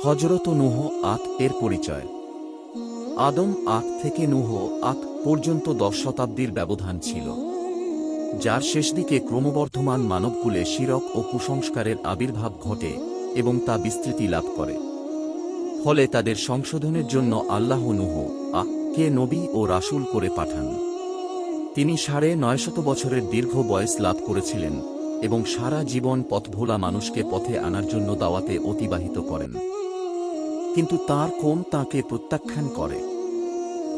হযরত নূহ এর পরিচয়। আদম থেকে নূহ পর্যন্ত 10 শতাব্দীর ব্যবধান ছিল, যার শেষ দিকে ক্রমবর্ধমান মানবকুলে শিরক ও কুসংস্কারের আবির্ভাব ঘটে এবং তা বিস্তৃতি লাভ করে। ফলে তাদের সংশোধনের জন্য আল্লাহ নূহ কে নবী ও রাসূল করে পাঠান। তিনি 950 বছরের দীর্ঘ বয়স লাভ করেছিলেন এবং সারা জীবন পথভোলা মানুষকে পথে আনার জন্য দাওয়াতে অতিবাহিত করেন। কিন্তু তার কওম তাঁকে প্রত্যাখ্যান করে।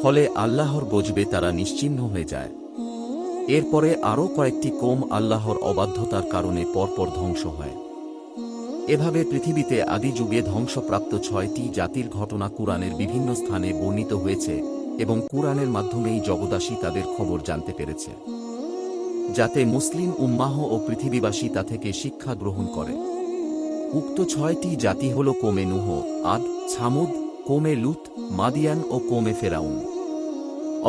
ফলে আল্লাহর গজবে তারা নিশ্চিহ্ন হয়ে যায়। এরপরে আরও কয়েকটি কওম আল্লাহর অবাধ্যতার কারণে পরপর ধ্বংস হয়। এভাবে পৃথিবীতে আদি যুগে ধ্বংসপ্রাপ্ত 6টি জাতির ঘটনা কুরআনের বিভিন্ন স্থানে বর্ণিত হয়েছে এবং কুরআনের মাধ্যমেই জগদাসী তাদের খবর জানতে পেরেছে, যাতে মুসলিম উম্মাহ ও পৃথিবীবাসী তা থেকে শিক্ষা গ্রহণ করে। উক্ত 6টি জাতি হল কওমে নূহ, আদ, ছামুদ, কওমে লূত, মাদিয়ান ও কওমে ফেরাউন।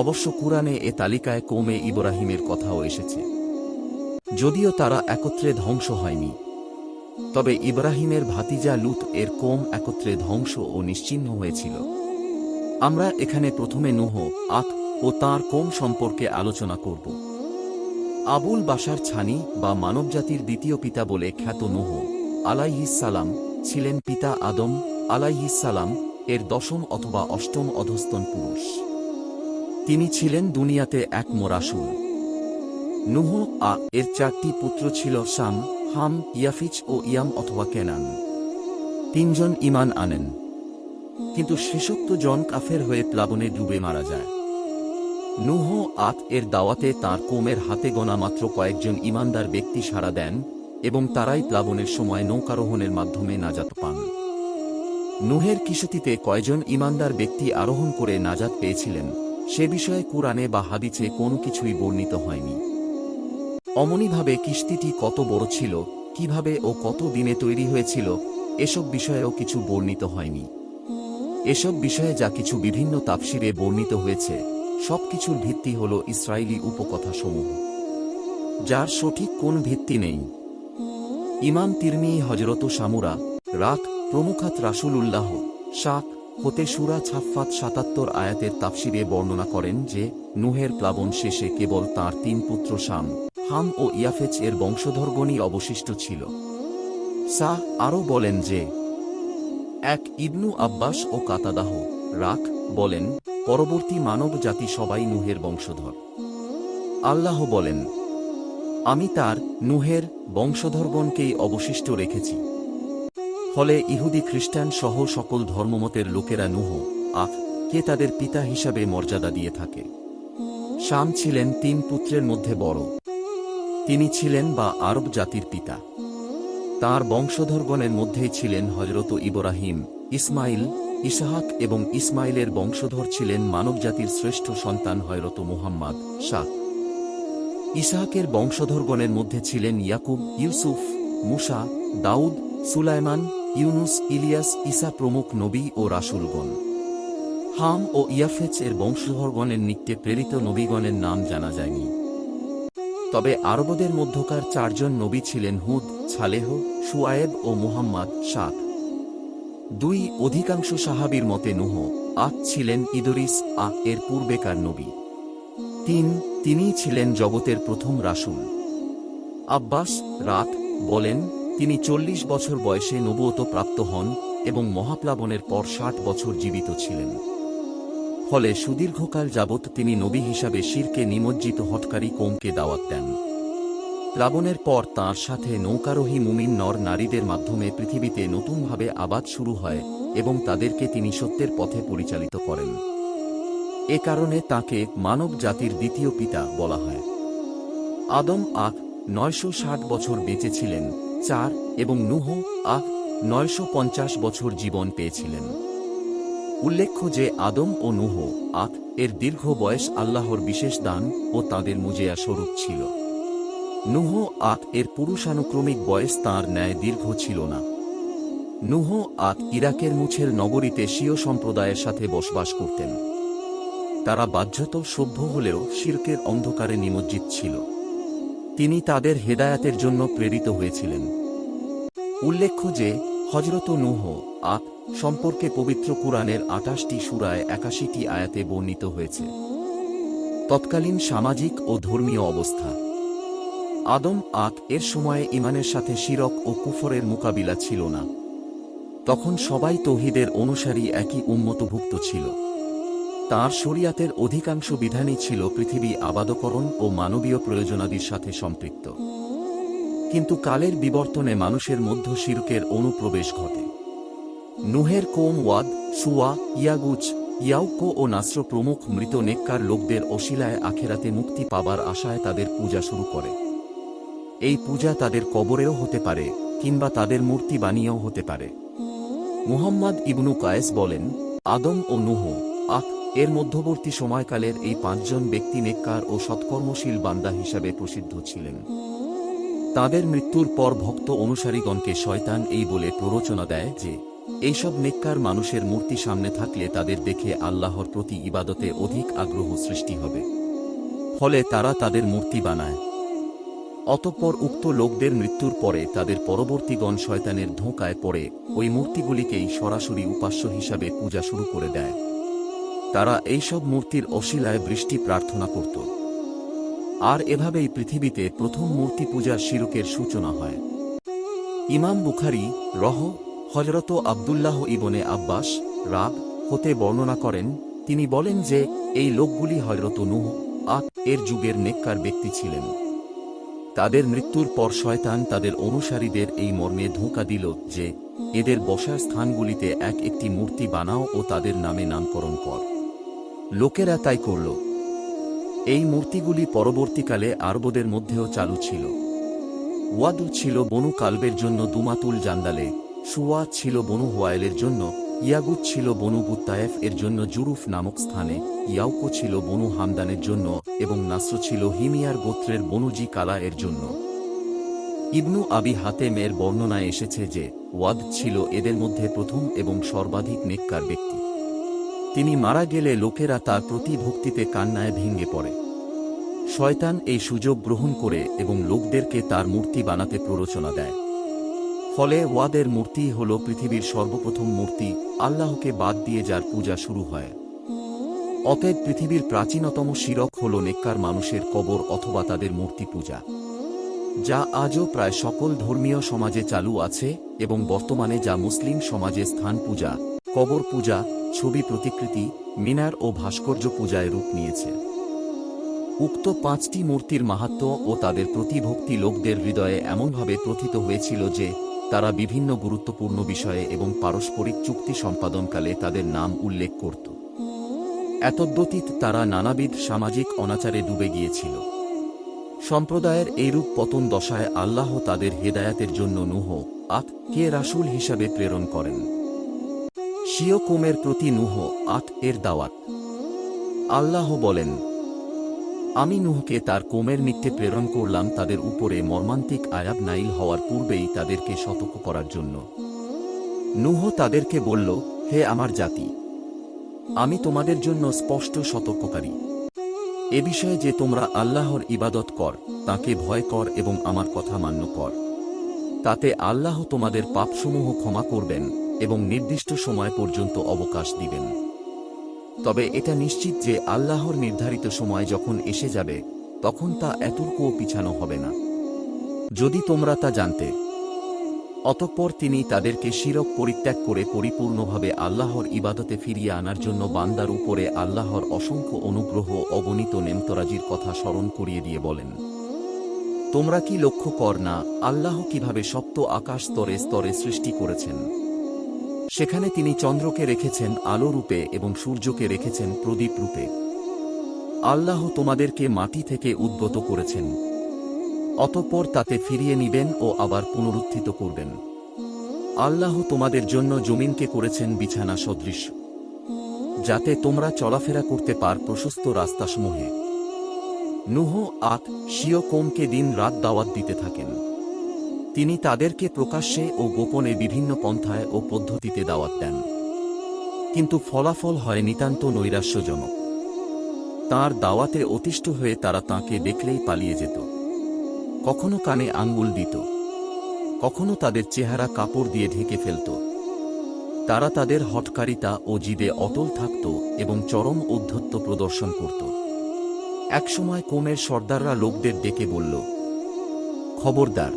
অবশ্য কুরআনে এ তালিকায় কওমে ইব্রাহিমের কথাও এসেছে, যদিও তারা একত্রে ধ্বংস হয়নি। তবে ইব্রাহিমের ভাতিজা লূত এর কওম একত্রে ধ্বংস ও নিশ্চিহ্ন হয়েছিল। আমরা এখানে প্রথমে নূহ ও তাঁর কওম সম্পর্কে আলোচনা করব। আবুল বাশার ছানি বা মানবজাতির দ্বিতীয় পিতা বলে খ্যাত নূহ আলাইহিস সালাম ছিলেন পিতা আদম আলাইহিস সালাম এর 10ম অথবা 8ম অধস্তন পুরুষ। তিনি ছিলেন দুনিয়াতে একম রাসূল। নূহ এর 4টি পুত্র ছিল শাম, হাম, ইয়াফিচ ও ইয়াম অথবা কেনান। 3 জন ঈমান আনেন, কিন্তু শেষোক্ত জন কাফের হয়ে প্লাবনে ডুবে মারা যায়। নূহ এর দাওয়াতে তাঁর কওমের হাতে গোনা মাত্র কয়েকজন ঈমানদার ব্যক্তি সাড়া দেন এবং তারাই প্লাবনের সময় নৌকারোহণের মাধ্যমে নাজাত পান। নূহের কিশতিতে কয়জন ঈমানদার ব্যক্তি আরোহণ করে নাজাত পেয়েছিলেন সে বিষয়ে কুরআনে বা হাদিসে কোনো কিছুই বর্ণিত হয়নি। অমনিভাবে কিশতিটি কত বড় ছিল, কিভাবে ও কত দিনে তৈরি হয়েছিল, এসব বিষয়েও কিছু বর্ণিত হয়নি। এসব বিষয়ে যা কিছু বিভিন্ন তাফসিরে বর্ণিত হয়েছে, সবকিছুর ভিত্তি হল ইসরায়েলি উপকথাসমূহ, যার সঠিক কোন ভিত্তি নেই। ইমাম তিরমিজি হযরত সামুরা রাক প্রমুখাত রাসূলুল্লাহ শাক হতে সূরা ছাফফাত 77 আয়াতের তাফসিরে বর্ণনা করেন যে নূহের প্লাবন শেষে কেবল তাঁর 3 পুত্র শাম, হাম ও ইয়াফেচ এর বংশধরগণই অবশিষ্ট ছিল। আরও বলেন যে ইবনু আব্বাস ও কাতাদাহ রাক বলেন, পরবর্তী মানব জাতি সবাই নূহের বংশধর। আল্লাহ বলেন, আমি তার নূহের বংশধরগণকেই অবশিষ্ট রেখেছি। ফলে ইহুদি খ্রিস্টান সহ সকল ধর্মমতের লোকেরা নূহ কে তাদের পিতা হিসাবে মর্যাদা দিয়ে থাকে। শাম ছিলেন 3 পুত্রের মধ্যে বড়। তিনি ছিলেন বা আরব জাতির পিতা। তাঁর বংশধরগণের মধ্যেই ছিলেন হযরত ইব্রাহিম, ইসমাইল, ইসহাক এবং ইসমাইলের বংশধর ছিলেন মানবজাতির শ্রেষ্ঠ সন্তান হযরত মুহাম্মদ। ইসহাকের বংশধরগণের মধ্যে ছিলেন ইয়াকুব, ইউসুফ, মুসা, দাউদ, সুলাইমান, ইউনুস, ইলিয়াস, ঈসা প্রমুখ নবী ও রাসূলগণ। হাম ও ইয়াফেচ এর বংশধরগণের নিকটে প্রেরিত নবীগণের নাম জানা যায়নি। তবে আরবদের মধ্যকার 4 জন নবী ছিলেন হুদ, ছালেহ, শুআয়েব ও মুহাম্মদ। 2 অধিকাংশ সাহাবীর মতে নূহ ছিলেন ইদরিস এর পূর্বেকার নবী। 3 তিনিই ছিলেন জগতের প্রথম রাসূল। আব্বাস রাত বলেন, তিনি 40 বছর বয়সে নবুয়ত প্রাপ্ত হন এবং মহাপ্লাবনের পর 60 বছর জীবিত ছিলেন। ফলে সুদীর্ঘকাল যাবৎ তিনি নবী হিসাবে শিরকে নিমজ্জিত হঠকারী কওমকে দাওয়াত দেন। প্লাবনের পর তাঁর সাথে নৌকারোহী মুমিন নর নারীদের মাধ্যমে পৃথিবীতে নতুনভাবে আবাদ শুরু হয় এবং তাদেরকে তিনি সত্যের পথে পরিচালিত করেন। এ কারণে তাঁকে মানব জাতির দ্বিতীয় পিতা বলা হয়। আদম 960 বছর বেঁচে ছিলেন এবং নূহ 950 বছর জীবন পেয়েছিলেন। উল্লেখ্য যে আদম ও নূহ এর দীর্ঘ বয়স আল্লাহর বিশেষ দান ও তাঁদের মুজেয়া স্বরূপ ছিল। নূহ এর পুরুষানুক্রমিক বয়স তাঁর ন্যায় দীর্ঘ ছিল না। নূহ ইরাকের মুছেল নগরীতে শিয় সম্প্রদায়ের সাথে বসবাস করতেন। তারা বাহ্যত সভ্য হলেও শিরকের অন্ধকারে নিমজ্জিত ছিল। তিনি তাদের হেদায়াতের জন্য প্রেরিত হয়েছিলেন। উল্লেখ্য যে হযরত নূহ সম্পর্কে পবিত্র কুরআনের ২৮টি সূরায় ৮১টি আয়াতে বর্ণিত হয়েছে। তৎকালীন সামাজিক ও ধর্মীয় অবস্থা। আদম এর সময়ে ঈমানের সাথে শিরক ও কুফরের মোকাবিলা ছিল না। তখন সবাই তৌহিদের অনুসারী একই উম্মতভুক্ত ছিল। তাঁর শরিয়াতের অধিকাংশ বিধানই ছিল পৃথিবী আবাদকরণ ও মানবীয় প্রয়োজনাদির সাথে সম্পৃক্ত। কিন্তু কালের বিবর্তনে মানুষের মধ্য শিরকের অনুপ্রবেশ ঘটে। নুহের কওম ওয়াদ, সুয়া, ইয়াগুজ, ইয়াউকো ও নাসর প্রমুখ মৃত নেককার লোকদের অশিলায় আখেরাতে মুক্তি পাবার আশায় তাদের পূজা শুরু করে। এই পূজা তাদের কবরেও হতে পারে, কিংবা তাদের মূর্তি বানিয়েও হতে পারে। মুহাম্মদ ইবনু কায়েস বলেন, আদম ও নূহ এর মধ্যবর্তী সময়কালের এই ৫ জন ব্যক্তি নেককার ও সৎকর্মশীল বান্দা হিসাবে প্রসিদ্ধ ছিলেন। তাদের মৃত্যুর পর ভক্ত অনুসারীগণকে শয়তান এই বলে প্ররোচনা দেয় যে, এইসব নেককার মানুষের মূর্তি সামনে থাকলে তাদের দেখে আল্লাহর প্রতি ইবাদতে অধিক আগ্রহ সৃষ্টি হবে। ফলে তারা তাদের মূর্তি বানায়। অতঃপর উক্ত লোকদের মৃত্যুর পরে তাদের পরবর্তীগণ শয়তানের ধোঁকায় পড়ে ওই মূর্তিগুলিকেই সরাসরি উপাস্য হিসাবে পূজা শুরু করে দেয়। তারা এইসব মূর্তির অশিলায় বৃষ্টি প্রার্থনা করত। আর এভাবেই পৃথিবীতে প্রথম মূর্তি পূজার শিরকের সূচনা হয়। ইমাম বুখারী হযরত আব্দুল্লাহ ইবনে আব্বাস হতে বর্ণনা করেন, তিনি বলেন যে, এই লোকগুলি হযরত নূহ এর যুগের নেককার ব্যক্তি ছিলেন। তাদের মৃত্যুর পর শয়তান তাদের অনুসারীদের এই মর্মে ধোঁকা দিল যে, এদের বসার স্থানগুলিতে একটি মূর্তি বানাও ও তাদের নামে নামকরণ কর। লোকেরা তাই করল। এই মূর্তিগুলি পরবর্তীকালে আরবদের মধ্যেও চালু ছিল। ওয়াদু ছিল বনু কালবের জন্য দুমাতুল জান্দালে, সুয়া ছিল বনু হোয়াইলের জন্য, ইয়াগুত ছিল বনু গুত্তায়েফ এর জন্য জুরুফ নামক স্থানে, ইয়াউকো ছিল বনু হামদানের জন্য এবং নাসর ছিল হিমিয়ার গোত্রের বনুজি কালা এর জন্য। ইবনু আবি হাতেম এর বর্ণনায় এসেছে যে, ওয়াদ ছিল এদের মধ্যে প্রথম এবং সর্বাধিক নেককার ব্যক্তি। তিনি মারা গেলে লোকেরা তার প্রতি ভক্তিতে কান্নায় ভেঙে পড়ে। শয়তান এই সুযোগ গ্রহণ করে এবং লোকদেরকে তার মূর্তি বানাতে প্ররোচনা দেয়। ফলে ওয়াদের মূর্তি হল পৃথিবীর সর্বপ্রথম মূর্তি, আল্লাহকে বাদ দিয়ে যার পূজা শুরু হয়। অতএব পৃথিবীর প্রাচীনতম শিরক হল নেককার মানুষের কবর অথবা তাদের মূর্তি পূজা, যা আজও প্রায় সকল ধর্মীয় সমাজে চালু আছে এবং বর্তমানে যা মুসলিম সমাজে স্থান পূজা, কবর পূজা, ছবি প্রতিকৃতি, মিনার ও ভাস্কর্য পূজায় রূপ নিয়েছে। উক্ত ৫টি মূর্তির মাহাত্ম্য ও তাদের প্রতি ভক্তি লোকদের হৃদয়ে এমনভাবে প্রথিত হয়েছিল যে, তারা বিভিন্ন গুরুত্বপূর্ণ বিষয়ে এবং পারস্পরিক চুক্তি সম্পাদনকালে তাদের নাম উল্লেখ করত। এতদ্ব্যতীত তারা নানাবিধ সামাজিক অনাচারে ডুবে গিয়েছিল। সম্প্রদায়ের এইরূপ পতন দশায় আল্লাহ তাদের হেদায়াতের জন্য নূহ কে রাসূল হিসাবে প্রেরণ করেন। স্বীয় কওমের প্রতি নূহ এর দাওয়াত। আল্লাহ বলেন, আমি নূহকে তার কওমের নিকটে প্রেরণ করলাম তাদের উপরে মর্মান্তিক আযাব নাইল হওয়ার পূর্বেই তাদেরকে সতর্ক করার জন্য। নূহ তাদেরকে বলল, হে আমার জাতি, আমি তোমাদের জন্য স্পষ্ট সতর্ককারী। এ বিষয়ে যে তোমরা আল্লাহর ইবাদত কর, তাকে ভয় কর এবং আমার কথা মান্য কর। তাতে আল্লাহ তোমাদের পাপসমূহ ক্ষমা করবেন এবং নির্দিষ্ট সময় পর্যন্ত অবকাশ দিবেন। তবে এটা নিশ্চিত যে আল্লাহর নির্ধারিত সময় যখন এসে যাবে, তখন তা এতটুকুও পিছানো হবে না, যদি তোমরা তা জানতে। অতঃপর তিনি তাদেরকে শিরক পরিত্যাগ করে পরিপূর্ণভাবে আল্লাহর ইবাদতে ফিরিয়ে আনার জন্য বান্দার উপরে আল্লাহর অসংখ্য অনুগ্রহ অগণিত নেমতরাজির কথা স্মরণ করিয়ে দিয়ে বলেন, তোমরা কি লক্ষ্য কর না আল্লাহ কিভাবে সপ্ত আকাশ স্তরে স্তরে সৃষ্টি করেছেন? সেখানে তিনি চন্দ্রকে রেখেছেন আলো রূপে এবং সূর্যকে রেখেছেন প্রদীপ রূপে। আল্লাহ তোমাদেরকে মাটি থেকে উদ্গত করেছেন, অতঃপর তাতে ফিরিয়ে নিবেন ও আবার পুনরুত্থিত করবেন। আল্লাহ তোমাদের জন্য জমিনকে করেছেন বিছানা সদৃশ, যাতে তোমরা চলাফেরা করতে পার প্রশস্ত রাস্তাসমূহে। নূহ স্বীয় কওমকে দিন রাত দাওয়াত দিতে থাকেন। তিনি তাদেরকে প্রকাশ্যে ও গোপনে বিভিন্ন পন্থায় ও পদ্ধতিতে দাওয়াত দেন, কিন্তু ফলাফল হয় নিতান্ত নৈরাশ্যজনক। তাঁর দাওয়াতে অতিষ্ঠ হয়ে তারা তাঁকে দেখলেই পালিয়ে যেত, কখনো কানে আঙ্গুল দিত, কখনো তাদের চেহারা কাপড় দিয়ে ঢেকে ফেলত। তারা তাদের হঠকারিতা ও জিদে অটল থাকত এবং চরম ঔদ্ধত্য প্রদর্শন করত। একসময় কওমের সর্দাররা লোকদের ডেকে বলল, খবরদার,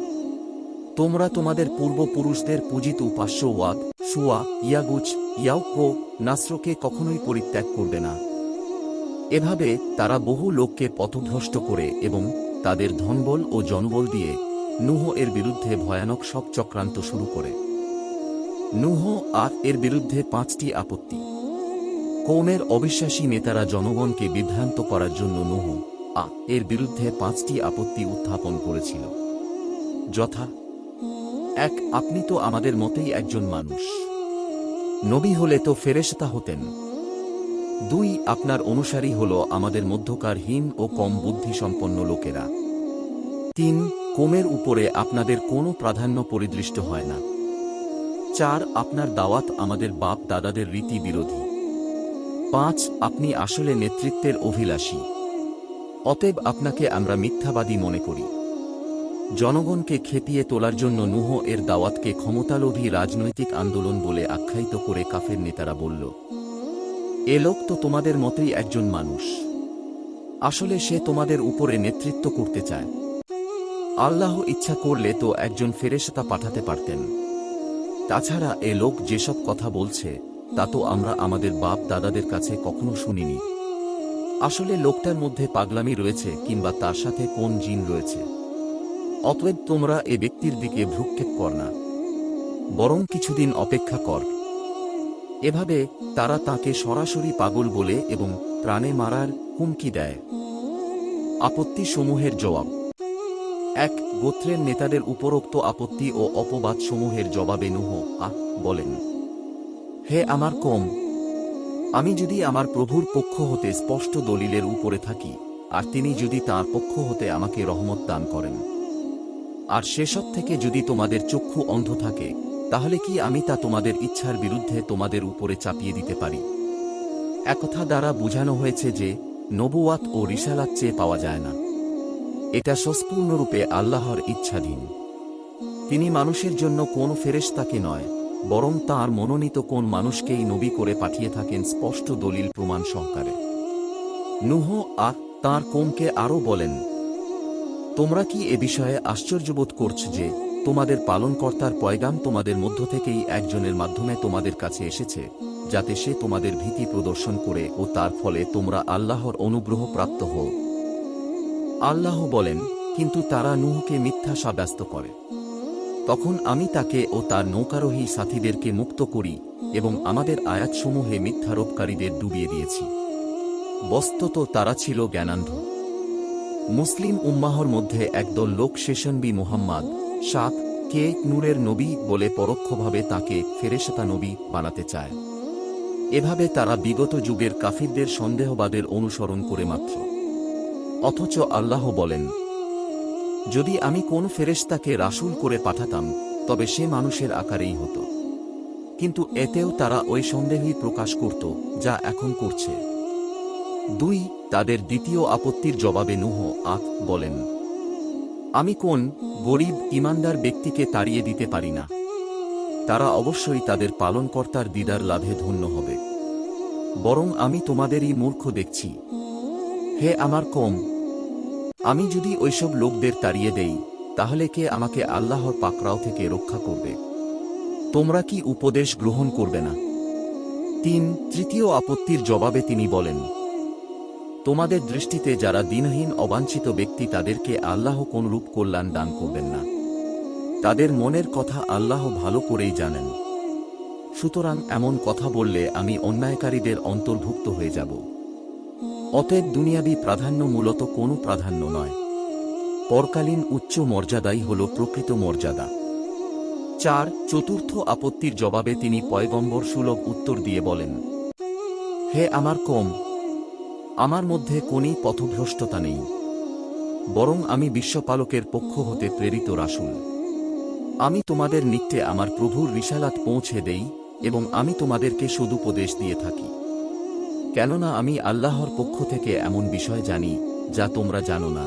তোমরা তোমাদের পূর্বপুরুষদের পূজিত উপাস্য ওয়াদ, সুয়া, ইয়াগুচ, ইয়াউক ও নাসরকে কখনোই পরিত্যাগ করবে না। এভাবে তারা বহু লোককে পথভ্রষ্ট করে এবং তাদের ধনবল ও জনবল দিয়ে নূহ এর বিরুদ্ধে ভয়ানক সব চক্রান্ত শুরু করে। নূহ এর বিরুদ্ধে 5টি আপত্তি। কওমের অবিশ্বাসী নেতারা জনগণকে বিভ্রান্ত করার জন্য নূহ এর বিরুদ্ধে 5টি আপত্তি উত্থাপন করেছিল, যথা: 1. আপনি তো আমাদের মতোই একজন মানুষ, নবী হলে তো ফেরেশতা হতেন। 2. আপনার অনুসারী হল আমাদের মধ্যকার হীন ও কম বুদ্ধিসম্পন্ন লোকেরা। 3. কওমের উপরে আপনাদের কোনো প্রাধান্য পরিদৃষ্ট হয় না। 4. আপনার দাওয়াত আমাদের বাপ দাদাদের রীতি বিরোধী। 5. আপনি আসলে নেতৃত্বের অভিলাষী, অতএব আপনাকে আমরা মিথ্যাবাদী মনে করি। জনগণকে খেপিয়ে তোলার জন্য নূহ এর দাওয়াতকে ক্ষমতালোভী রাজনৈতিক আন্দোলন বলে আখ্যায়িত করে কাফের নেতারা বলল, এ লোক তো তোমাদের মতোই একজন মানুষ, আসলে সে তোমাদের উপরে নেতৃত্ব করতে চায়। আল্লাহ ইচ্ছা করলে তো একজন ফেরেশতা পাঠাতে পারতেন। তাছাড়া এ লোক যেসব কথা বলছে তা তো আমরা আমাদের বাপ দাদাদের কাছে কখনো শুনিনি। আসলে লোকটার মধ্যে পাগলামি রয়েছে কিংবা তার সাথে কোন জিন রয়েছে। অতএব তোমরা এ ব্যক্তির দিকে ভ্রুক্ষেপ কর না, বরং কিছুদিন অপেক্ষা কর। এভাবে তারা তাকে সরাসরি পাগল বলে এবং প্রাণে মারার হুমকি দেয়। আপত্তি সমূহের জবাব। 1. গোত্রের নেতাদের উপরোক্ত আপত্তি ও অপবাদ সমূহের জবাবে নূহ বলেন, হে আমার কওম, আমি যদি আমার প্রভুর পক্ষ হতে স্পষ্ট দলিলের উপরে থাকি, আর তিনি যদি তাঁর পক্ষ হতে আমাকে রহমত দান করেন, আর সেসব থেকে যদি তোমাদের চক্ষু অন্ধ থাকে, তাহলে কি আমি তা তোমাদের ইচ্ছার বিরুদ্ধে তোমাদের উপরে চাপিয়ে দিতে পারি? একথা দ্বারা বোঝানো হয়েছে যে নবুয়াত ও রিসালাত চেয়ে পাওয়া যায় না। এটা সম্পূর্ণরূপে আল্লাহর ইচ্ছাধীন। তিনি মানুষের জন্য কোন ফেরেশতাকে নয়, বরং তাঁর মনোনীত কোন মানুষকেই নবী করে পাঠিয়ে থাকেন স্পষ্ট দলিল প্রমাণ সহকারে। নূহ তাঁর কওমকে আরও বলেন, তোমরা কি এ বিষয়ে আশ্চর্যবোধ করছ যে তোমাদের পালনকর্তার পয়গাম তোমাদের মধ্য থেকেই একজনের মাধ্যমে তোমাদের কাছে এসেছে, যাতে সে তোমাদের ভীতি প্রদর্শন করে ও তার ফলে তোমরা আল্লাহর অনুগ্রহ প্রাপ্ত হও। আল্লাহ বলেন, কিন্তু তারা নূহকে মিথ্যা সাব্যস্ত করে। তখন আমি তাকে ও তার নৌকারোহী সাথীদেরকে মুক্ত করি এবং আমাদের আয়াতসমূহে মিথ্যারোপকারীদের ডুবিয়ে দিয়েছি। বস্তুত তারা ছিল জ্ঞানান্ধ। মুসলিম উম্মাহর মধ্যে একদল লোক শেষনবী মুহাম্মদ কে নূরের নবী বলে পরোক্ষভাবে তাকে ফেরেশতা নবী বানাতে চায়। এভাবে তারা বিগত যুগের কাফিরদের সন্দেহবাদের অনুসরণ করে মাত্র। অথচ আল্লাহ বলেন, যদি আমি কোন ফেরেশতাকে রাসূল করে পাঠাতাম তবে সে মানুষের আকারেই হতো, কিন্তু এতেও তারা ওই সন্দেহই প্রকাশ করত যা এখন করছে। 2. তাদের দ্বিতীয় আপত্তির জবাবে নূহ বলেন, আমি কোন গরীব ঈমানদার ব্যক্তিকে তাড়িয়ে দিতে পারি না। তারা অবশ্যই তাদের পালনকর্তার দিদার লাভে ধন্য হবে, বরং আমি তোমাদেরই মূর্খ দেখছি। হে আমার কওম, আমি যদি ওইসব লোকদের তাড়িয়ে দেই, তাহলে কে আমাকে আল্লাহর পাকড়াও থেকে রক্ষা করবে? তোমরা কি উপদেশ গ্রহণ করবে না? 3. তৃতীয় আপত্তির জবাবে তিনি বলেন, তোমাদের দৃষ্টিতে যারা দিনহীন অবাঞ্ছিত ব্যক্তি তাদেরকে আল্লাহ কোনরূপ কল্যাণ দান করবেন না। তাদের মনের কথা আল্লাহ ভালো করেই জানেন। সুতরাং এমন কথা বললে আমি অন্যায়কারীদের অন্তর্ভুক্ত হয়ে যাব। অতএব দুনিয়াবী প্রাধান্য মূলত কোনো প্রাধান্য নয়, পরকালীন উচ্চ মর্যাদাই হল প্রকৃত মর্যাদা। 4. চতুর্থ আপত্তির জবাবে তিনি পয়গম্বর সুলভ উত্তর দিয়ে বলেন, হে আমার কওম, আমার মধ্যে কোনই পথভ্রষ্টতা নেই, বরং আমি বিশ্বপালকের পক্ষ হতে প্রেরিত রাসূল। আমি তোমাদের নিকটে আমার প্রভুর রিসালাত পৌঁছে দেই এবং আমি তোমাদেরকে সদুপদেশ দিয়ে থাকি, কেননা আমি আল্লাহর পক্ষ থেকে এমন বিষয় জানি যা তোমরা জানো না।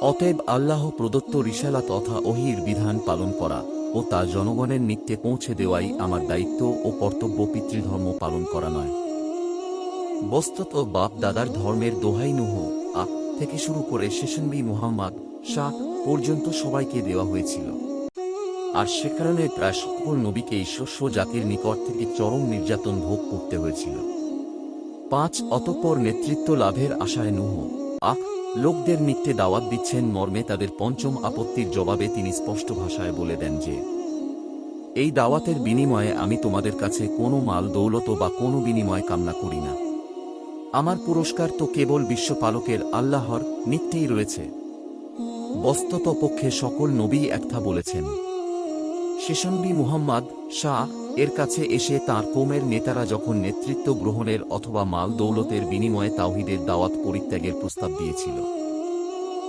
অতএব আল্লাহ প্রদত্ত রিসালাত তথা ওহীর বিধান পালন করা ও তা জনগণের নিত্যে পৌঁছে দেওয়াই আমার দায়িত্ব ও কর্তব্য, পিতৃধর্ম পালন করা নয়। বস্তুত বাপ দাদার ধর্মের দোহাই নূহ থেকে শুরু করে শেষনবী মুহাম্মদ শাহ পর্যন্ত সবাইকে দেওয়া হয়েছিল, আর সে কারণে প্রায় সকল নবীকেই শস্য জাতির নিকট থেকে চরম নির্যাতন ভোগ করতে হয়েছিল। 5 অতঃপর নেতৃত্ব লাভের আশায় নূহ লোকদের নিত্যে দাওয়াত দিচ্ছেন মর্মে তাদের পঞ্চম আপত্তির জবাবে তিনি স্পষ্ট ভাষায় বলে দেন যে, এই দাওয়াতের বিনিময়ে আমি তোমাদের কাছে কোনো মাল দৌলত বা কোনো বিনিময় কামনা করি না। আমার পুরস্কার তো কেবল বিশ্বপালকের আল্লাহর নিত্যেই রয়েছে। বস্তুত পক্ষে সকল নবী একথা বলেছেন। শেষনবী মুহাম্মদ শাহ এর কাছে এসে তাঁর কওমের নেতারা যখন নেতৃত্ব গ্রহণের অথবা মাল দৌলতের বিনিময়ে তাওহীদের দাওয়াত পরিত্যাগের প্রস্তাব দিয়েছিল,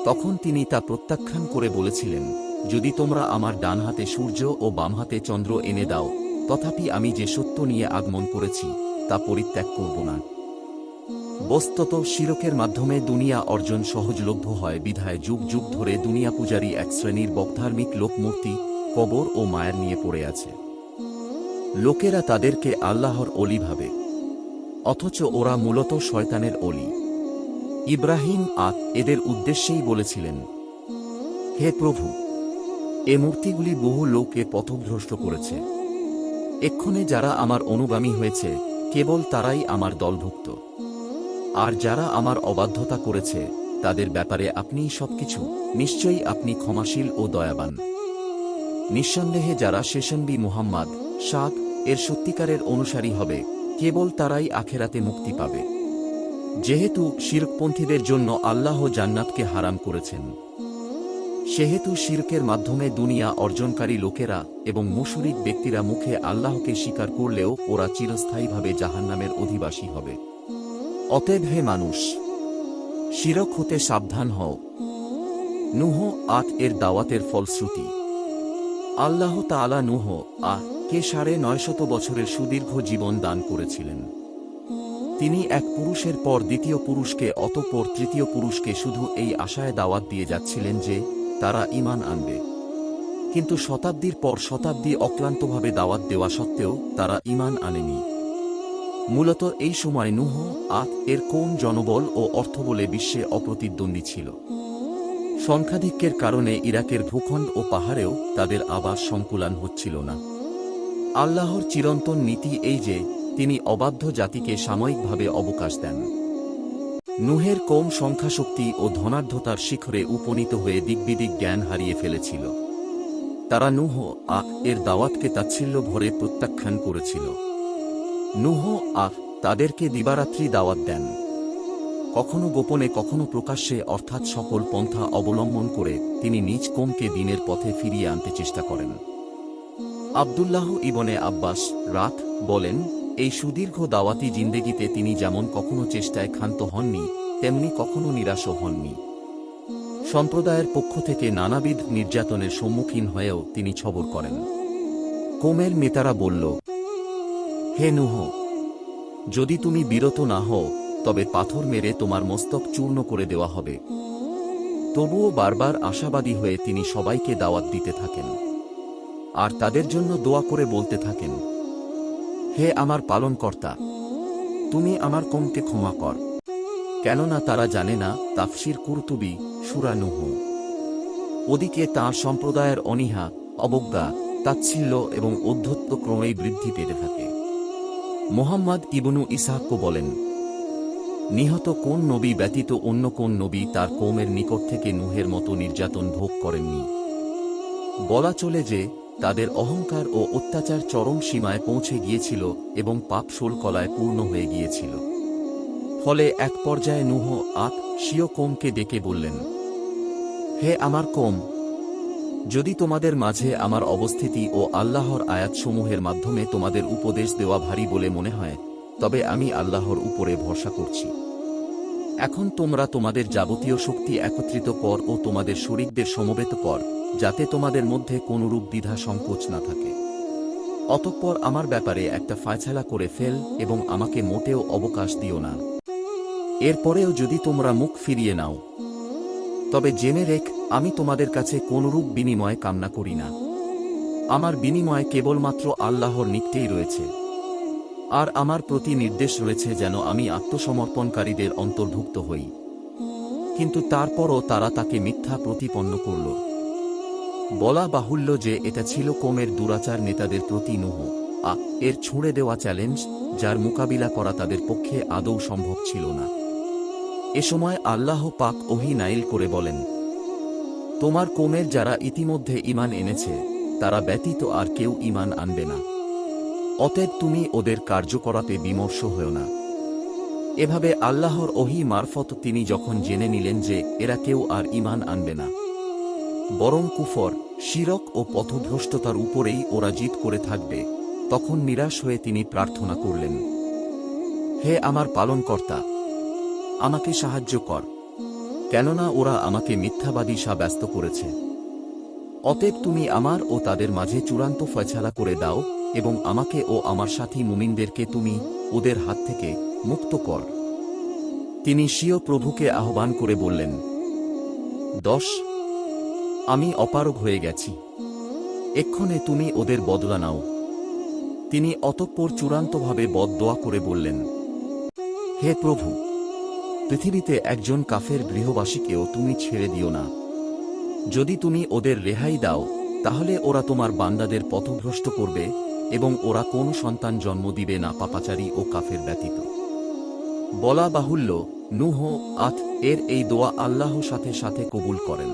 তখন তিনি তা প্রত্যাখ্যান করে বলেছিলেন, যদি তোমরা আমার ডান হাতে সূর্য ও বাম হাতে চন্দ্র এনে দাও, তথাপি আমি যে সত্য নিয়ে আগমন করেছি তা পরিত্যাগ করব না। বস্তুত শিরকের মাধ্যমে দুনিয়া অর্জন সহজলভ্য হয় বিধায় যুগ যুগ ধরে দুনিয়া পূজারী এক শ্রেণীর বকধার্মিক লোক মূর্তি, কবর ও মায়ের নিয়ে পড়ে আছে। লোকেরা তাদেরকে আল্লাহর অলি ভাবে, অথচ ওরা মূলত শয়তানের অলি। ইব্রাহিম এদের উদ্দেশ্যেই বলেছিলেন, হে প্রভু, এ মূর্তিগুলি বহু লোককে পথভ্রষ্ট করেছে। এক্ষণে যারা আমার অনুগামী হয়েছে কেবল তারাই আমার দলভুক্ত, আর যারা আমার অবাধ্যতা করেছে তাদের ব্যাপারে আপনিই সবকিছু, নিশ্চয়ই আপনি ক্ষমাশীল ও দয়াবান। নিঃসন্দেহে যারা শেষনবী মুহাম্মদ শাহ এর সত্যিকারের অনুসারী হবে কেবল তারাই আখেরাতে মুক্তি পাবে। যেহেতু শিরকপন্থীদের জন্য আল্লাহ জান্নাতকে হারাম করেছেন, সেহেতু শিরকের মাধ্যমে দুনিয়া অর্জনকারী লোকেরা এবং মুশরিক ব্যক্তিরা মুখে আল্লাহকে স্বীকার করলেও ওরা চিরস্থায়ীভাবে জাহান্নামের অধিবাসী হবে। অতএব হে মানুষ, শিরক হতে সাবধান হও। নূহ এর দাওয়াতের ফলশ্রুতি। আল্লাহ তাআলা নূহ কে 950 বছরের সুদীর্ঘ জীবন দান করেছিলেন। তিনি এক পুরুষের পর দ্বিতীয় পুরুষকে, অতঃপর তৃতীয় পুরুষকে শুধু এই আশায় দাওয়াত দিয়ে যাচ্ছিলেন যে তারা ঈমান আনবে, কিন্তু শতাব্দীর পর শতাব্দী অক্লান্তভাবে দাওয়াত দেওয়া সত্ত্বেও তারা ঈমান আনেনি। মূলত এই সময় নূহ এর কওম জনবল ও অর্থবলে বিশ্বে অপ্রতিদ্বন্দ্বী ছিল। সংখ্যাধিক্যের কারণে ইরাকের ভূখণ্ড ও পাহাড়েও তাদের আবাস সংকুলান হচ্ছিল না। আল্লাহর চিরন্তন নীতি এই যে তিনি অবাধ্য জাতিকে সাময়িকভাবে অবকাশ দেন। নূহের কওম সংখ্যাশক্তি ও ধনাঢ্যতার শিখরে উপনীত হয়ে দিকবিদিক জ্ঞান হারিয়ে ফেলেছিল। তারা নূহ এর দাওয়াতকে তাচ্ছিল্য ভরে প্রত্যাখ্যান করেছিল। নূহ তাদেরকে দিবারাত্রি দাওয়াত দেন, কখনো গোপনে কখনো প্রকাশ্যে, অর্থাৎ সকল পন্থা অবলম্বন করে তিনি নিজ কওমকে দ্বীনের পথে ফিরিয়ে আনতে চেষ্টা করেন। আব্দুল্লাহ ইবনে আব্বাস বলেন, এই সুদীর্ঘ দাওয়াতি জিন্দেগিতে তিনি যেমন কখনো চেষ্টায় ক্ষান্ত হননি, তেমনি কখনো নিরাশও হননি। সম্প্রদায়ের পক্ষ থেকে নানাবিধ নির্যাতনের সম্মুখীন হয়েও তিনি সবর করেন। কওমের নেতারা বলল, হে নূহ, যদি তুমি বিরত না হও তবে পাথর মেরে তোমার মস্তক চূর্ণ করে দেওয়া হবে। তবুও বারবার আশাবাদী হয়ে তিনি সবাইকে দাওয়াত দিতে থাকেন, আর তাদের জন্য দোয়া করে বলতে থাকেন, হে আমার পালনকর্তা, তুমি আমার কওমকে ক্ষমা কর, কেননা তারা জানে না তাফসির কুরতুবী সূরা নূহ। ওদিকে তাঁর সম্প্রদায়ের অনীহা, অবজ্ঞা, তাচ্ছিল্য এবং ঔদ্ধত্য ক্রমেই বৃদ্ধি পেতে থাকে। মুহাম্মদ ইবনু ইসহাক বলেন, নিহত কোন নবী ব্যতীত অন্য কোন নবী তার কওমের নিকট থেকে নূহের মতো নির্যাতন ভোগ করেননি। বলা চলে যে তাদের অহংকার ও অত্যাচার চরম সীমায় পৌঁছে গিয়েছিল এবং পাপ শোলকলায় পূর্ণ হয়ে গিয়েছিল। ফলে এক পর্যায়ে নূহ স্বীয় কওমকে ডেকে বললেন, হে আমার কওম, যদি তোমাদের মাঝে আমার অবস্থিতি ও আল্লাহর আয়াতসমূহের মাধ্যমে তোমাদের উপদেশ দেওয়া ভারী বলে মনে হয়, তবে আমি আল্লাহর উপরে ভরসা করছি। এখন তোমরা তোমাদের যাবতীয় শক্তি একত্রিত কর ও তোমাদের শরীকদের সমবেত কর, যাতে তোমাদের মধ্যে কোনরূপ দ্বিধা সংকোচ না থাকে। অতঃপর আমার ব্যাপারে একটা ফায়সালা করে ফেল এবং আমাকে মোটেও অবকাশ দিও না। এরপরেও যদি তোমরা মুখ ফিরিয়ে নাও, তবে জেনে রেখ আমি তোমাদের কাছে কোনরূপ বিনিময় কামনা করি না। আমার বিনিময় কেবলমাত্র আল্লাহর নিকটেই রয়েছে, আর আমার প্রতি নির্দেশ রয়েছে যেন আমি আত্মসমর্পণকারীদের অন্তর্ভুক্ত হই। কিন্তু তারপরও তারা তাকে মিথ্যা প্রতিপন্ন করল। বলা বাহুল্য যে এটা ছিল কওমের দুরাচার নেতাদের প্রতি নূহ এর ছুঁড়ে দেওয়া চ্যালেঞ্জ, যার মোকাবিলা করা তাদের পক্ষে আদৌ সম্ভব ছিল না। এ সময় আল্লাহ পাক ওহী নাযিল করে বলেন, তোমার কওমের যারা ইতিমধ্যে ঈমান এনেছে তারা ব্যতীত আর কেউ ঈমান আনবে না, অতএব তুমি ওদের কার্যকলাপে বিমর্ষ হও না। এভাবে আল্লাহর ওহী মারফত তিনি যখন জেনে নিলেন যে এরা কেউ আর ঈমান আনবে না, বরং কুফর, শিরক ও পথভ্রষ্টতার উপরেই ওরা জিদ করে থাকবে, তখন নিরাশ হয়ে তিনি প্রার্থনা করলেন, হে আমার পালনকর্তা, আমাকে সাহায্য কর, কেননা ওরা আমাকে মিথ্যাবাদী সাব্যস্ত করেছে। অতএব তুমি আমার ও তাদের মাঝে চূড়ান্ত ফয়সালা করে দাও এবং আমাকে ও আমার সাথী মুমিনদেরকে তুমি ওদের হাত থেকে মুক্ত কর। তিনি স্বীয় প্রভুকে আহ্বান করে বললেন, 10 আমি অপারগ হয়ে গেছি, এক্ষণে তুমি ওদের বদলা নাও। তিনি অতঃপর চূড়ান্তভাবে বদদোয়া করে বললেন, হে প্রভু, পৃথিবীতে একজন কাফের গৃহবাসীকেও তুমি ছেড়ে দিও না। যদি তুমি ওদের রেহাই দাও তাহলে ওরা তোমার বান্দাদের পথভ্রষ্ট করবে এবং ওরা কোন সন্তান জন্ম দিবে না পাপাচারী ও কাফের ব্যতীত। বলা বাহুল্য নূহ এর এই দোয়া আল্লাহ সাথে সাথে কবুল করেন,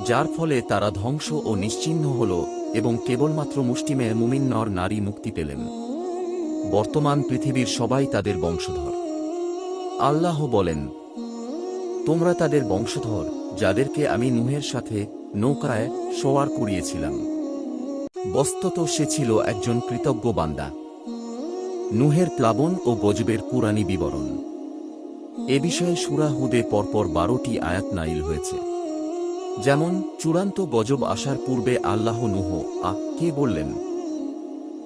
যার ফলে তারা ধ্বংস ও নিশ্চিহ্ন হল এবং কেবলমাত্র মুষ্টিমেয় মুমিন নর নারী মুক্তি পেলেন। বর্তমান পৃথিবীর সবাই তাদের বংশধর। আল্লাহ বলেন, তোমরা তাদের বংশধর যাদেরকে আমি নূহের সাথে নৌকায় সওয়ার করিয়েছিলাম। বস্তুত সে ছিল একজন কৃতজ্ঞ বান্দা। নূহের প্লাবন ও গজবের কুরআনী বিবরণ। এ বিষয়ে সূরা হুদে পরপর 12টি আয়াত নাযিল হয়েছে। যেমন চূড়ান্ত গজব আসার পূর্বে আল্লাহ নূহ কে বললেন,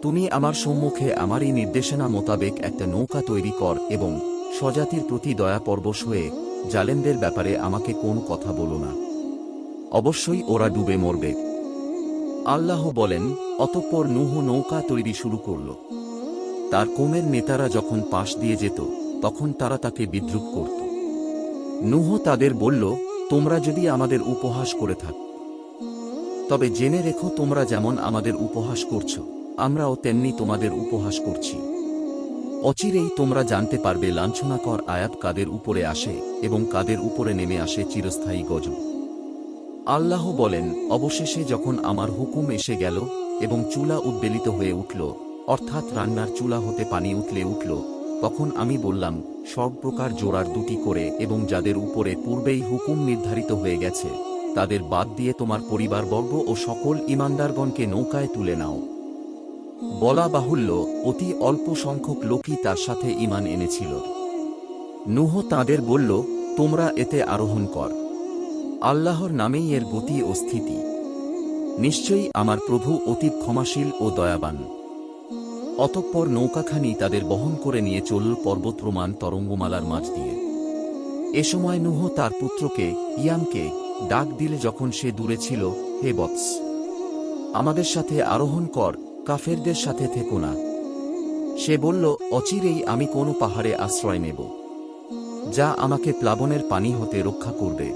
তুমি আমার সম্মুখে আমারই নির্দেশনা মোতাবেক একটা নৌকা তৈরি কর এবং স্বজাতির প্রতি দয়াপরবশ হয়ে জালেমদের ব্যাপারে আমাকে কোন কথা বলো না, অবশ্যই ওরা ডুবে মরবে। আল্লাহ বলেন, অতঃপর নূহ নৌকা তৈরি শুরু করল। তার কওমের নেতারা যখন পাশ দিয়ে যেত তখন তারা তাকে বিদ্রূপ করত। নূহ তাদের বলল, তোমরা যদি আমাদের উপহাস করে থাক তবে জেনে রেখো তোমরা যেমন আমাদের উপহাস করছ আমরাও তেমনি তোমাদের উপহাস করছি। অচিরেই তোমরা জানতে পারবে লাঞ্ছনাকর আয়াত কাদের উপরে আসে এবং কাদের উপরে নেমে আসে চিরস্থায়ী গজব। আল্লাহ বলেন, অবশেষে যখন আমার হুকুম এসে গেল এবং চুলা উদ্বেলিত হয়ে উঠল, অর্থাৎ রান্নার চুলা হতে পানি উঠলে উঠল, তখন আমি বললাম, সব প্রকার জোড়ার 2টি করে এবং যাদের উপরে পূর্বেই হুকুম নির্ধারিত হয়ে গেছে তাদের বাদ দিয়ে তোমার পরিবারবর্গ ও সকল ঈমানদারগণকে নৌকায় তুলে নাও। বলা বাহুল্য অতি অল্প সংখ্যক লোকই তার সাথে ঈমান এনেছিল। নূহ তাদের বলল, তোমরা এতে আরোহণ কর, আল্লাহর নামেই এর গতি ও স্থিতি। নিশ্চয়ই আমার প্রভু অতি ক্ষমাশীল ও দয়াবান। অতঃপর নৌকাখানি তাদের বহন করে নিয়ে চলল পর্বতপ্রমাণ তরঙ্গমালার মাঝ দিয়ে। এ সময় নূহ তার পুত্রকে ইয়ামকে ডাক দিলে যখন সে দূরে ছিল, হে বৎস, আমাদের সাথে আরোহণ কর, কাফেরদের সাথে থেকো না। সে বলল, অচিরেই আমি কোন পাহাড়ে আশ্রয় নেব যা আমাকে প্লাবনের পানি হতে রক্ষা করবে।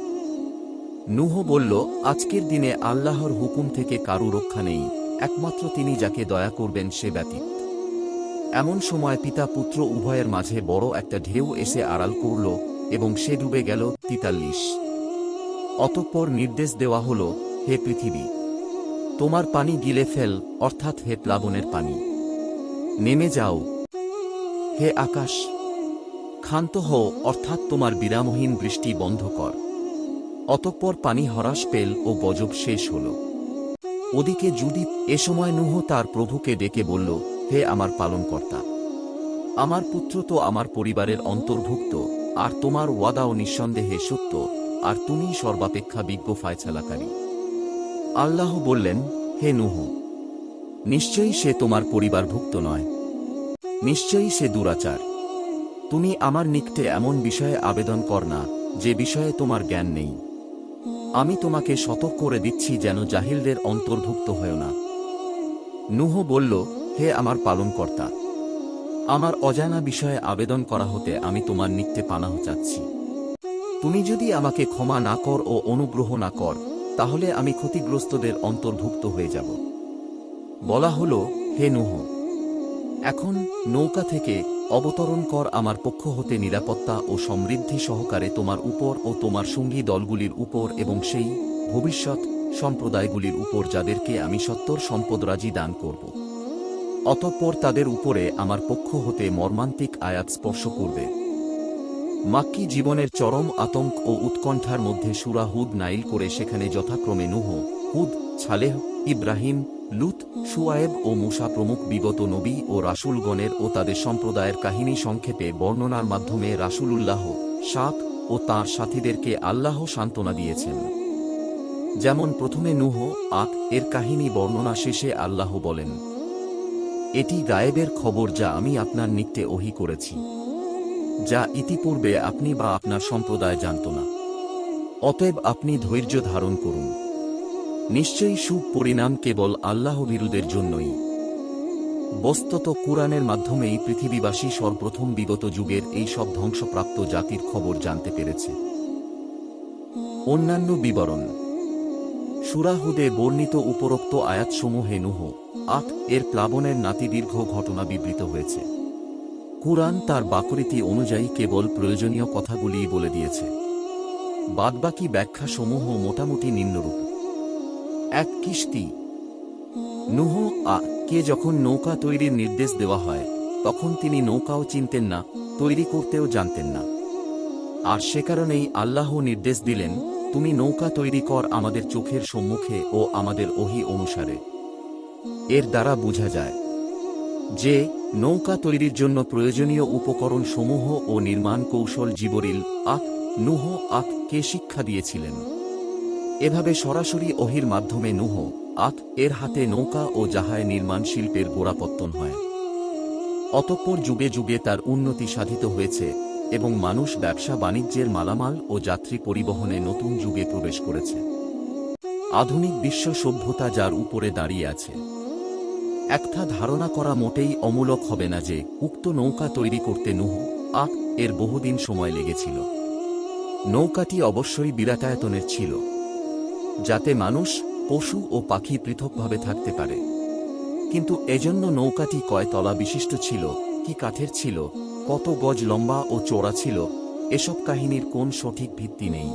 নূহ বলল, আজকের দিনে আল্লাহর হুকুম থেকে কারু রক্ষা নেই, একমাত্র তিনি যাকে দয়া করবেন সে ব্যতীত। এমন সময় পিতা পুত্র উভয়ের মাঝে বড় একটা ঢেউ এসে আড়াল করল এবং সে ডুবে গেল 43। অতঃপর নির্দেশ দেওয়া হল, হে পৃথিবী, তোমার পানি গিলে ফেল, অর্থাৎ হে প্লাবনের পানি নেমে যাও। হে আকাশ, ক্ষান্ত হও, অর্থাৎ তোমার বিরামহীন বৃষ্টি বন্ধ কর। অতঃপর পানি হ্রাস পেল ও গজব শেষ হল। ওদিকে জুদি এ সময় নূহ তার প্রভুকে ডেকে বলল, হে আমার পালনকর্তা, আমার পুত্র তো আমার পরিবারের অন্তর্ভুক্ত, আর তোমার ওয়াদাও নিঃসন্দেহে সত্য, আর তুমি সর্বাপেক্ষা বিজ্ঞ ফায়সালাকারী। আল্লাহ বললেন, হে নূহ, নিশ্চয়ই সে তোমার পরিবারভুক্ত নয়, নিশ্চয়ই সে দুরাচার। তুমি আমার নিকটে এমন বিষয়ে আবেদন কর না যে বিষয়ে তোমার জ্ঞান নেই। আমি তোমাকে সতর্ক করে দিচ্ছি যেন জাহিলদের অন্তর্ভুক্ত হও না। নূহ বলল, হে আমার পালনকর্তা, আমার অজানা বিষয়ে আবেদন করা হতে আমি তোমার নিকটে পানাহ চাচ্ছি। তুমি যদি আমাকে ক্ষমা না কর ও অনুগ্রহ না কর, তাহলে আমি ক্ষতিগ্রস্তদের অন্তর্ভুক্ত হয়ে যাব। বলা হল, হে নূহ, এখন নৌকা থেকে অবতরণ কর আমার পক্ষ হতে নিরাপত্তা ও সমৃদ্ধি সহকারে তোমার উপর ও তোমার সঙ্গী দলগুলির উপর এবং সেই ভবিষ্যৎ সম্প্রদায়গুলির উপর যাদেরকে আমি সত্তর সম্পদরাজি দান করব। অতঃপর তাদের উপরে আমার পক্ষ হতে মর্মান্তিক আয়াত স্পর্শ করবে। মাক্কি জীবনের চরম আতঙ্ক ও উৎকণ্ঠার মধ্যে সূরা হুদ নাইল করে সেখানে যথাক্রমে নূহ, হুদ, ছালেহ, ইব্রাহিম, লূত, শুআয়েব ও মূসা প্রমুখ বিগত নবী ও রাসূলগণের ও তাদের সম্প্রদায়ের কাহিনী সংক্ষেপে বর্ণনার মাধ্যমে রাসূলুল্লাহ সাত ও তাঁর সাথীদেরকে আল্লাহ সান্ত্বনা দিয়েছেন। যেমন প্রথমে নূহ এর কাহিনী বর্ণনা শেষে আল্লাহ বলেন, এটি গায়েবের খবর যা আমি আপনার নিকটে ওহী করেছি, যা ইতিপূর্বে আপনি বা আপনার সম্প্রদায় জানত না। অতএব আপনি ধৈর্য ধারণ করুন। নিশ্চয়ই শুভ পরিণাম কেবল আল্লাহভীরুদের জন্যই। বস্তুত কুরআনের মাধ্যমেই পৃথিবীবাসী সর্বপ্রথম বিগত যুগের এই সব ধ্বংসপ্রাপ্ত জাতির খবর জানতে পেরেছে। অন্যান্য বিবরণ। সূরা হুদে বর্ণিত উপরোক্ত আয়াতসমূহে নূহ এর প্লাবনের নাতিদীর্ঘ ঘটনা বিবৃত হয়েছে। কুরআন তার বাকরীতি অনুযায়ী কেবল প্রয়োজনীয় কথাগুলিই বলে দিয়েছে। বাদবাকি ব্যাখ্যাসমূহ মোটামুটি নিম্নরূপ। এক, কিস্তি। নূহ কে যখন নৌকা তৈরির নির্দেশ দেওয়া হয়, তখন তিনি নৌকাও চিনতেন না, তৈরি করতেও জানতেন না। আর সে কারণেই আল্লাহ নির্দেশ দিলেন, তুমি নৌকা তৈরি কর আমাদের চোখের সম্মুখে ও আমাদের ওহী অনুসারে। এর দ্বারা বোঝা যায় যে নৌকা তৈরির জন্য প্রয়োজনীয় উপকরণ সমূহ ও নির্মাণ কৌশল জিবরিল নূহ কে শিক্ষা দিয়েছিলেন। এভাবে সরাসরি ওহীর মাধ্যমে নূহ এর হাতে নৌকা ও জাহাজ নির্মাণ শিল্পের গোড়াপত্তন হয়। অতঃপর যুগে যুগে তার উন্নতি সাধিত হয়েছে এবং মানুষ ব্যবসা বাণিজ্যের মালামাল ও যাত্রী পরিবহনে নতুন যুগে প্রবেশ করেছে। আধুনিক বিশ্ব সভ্যতা যার উপরে দাঁড়িয়ে আছে। একটা ধারণা করা মোটেই অমূলক হবে না যে উক্ত নৌকা তৈরি করতে নূহ এর বহুদিন সময় লেগেছিল। নৌকাটি অবশ্যই বিরাটায়তনের ছিল, যাতে মানুষ, পশু ও পাখি পৃথকভাবে থাকতে পারে। কিন্তু এজন্য নৌকাটি কয় তলা বিশিষ্ট ছিল, কি কাঠের ছিল, কত গজ লম্বা ও চওড়া ছিল, এসব কাহিনীর কোন সঠিক ভিত্তি নেই।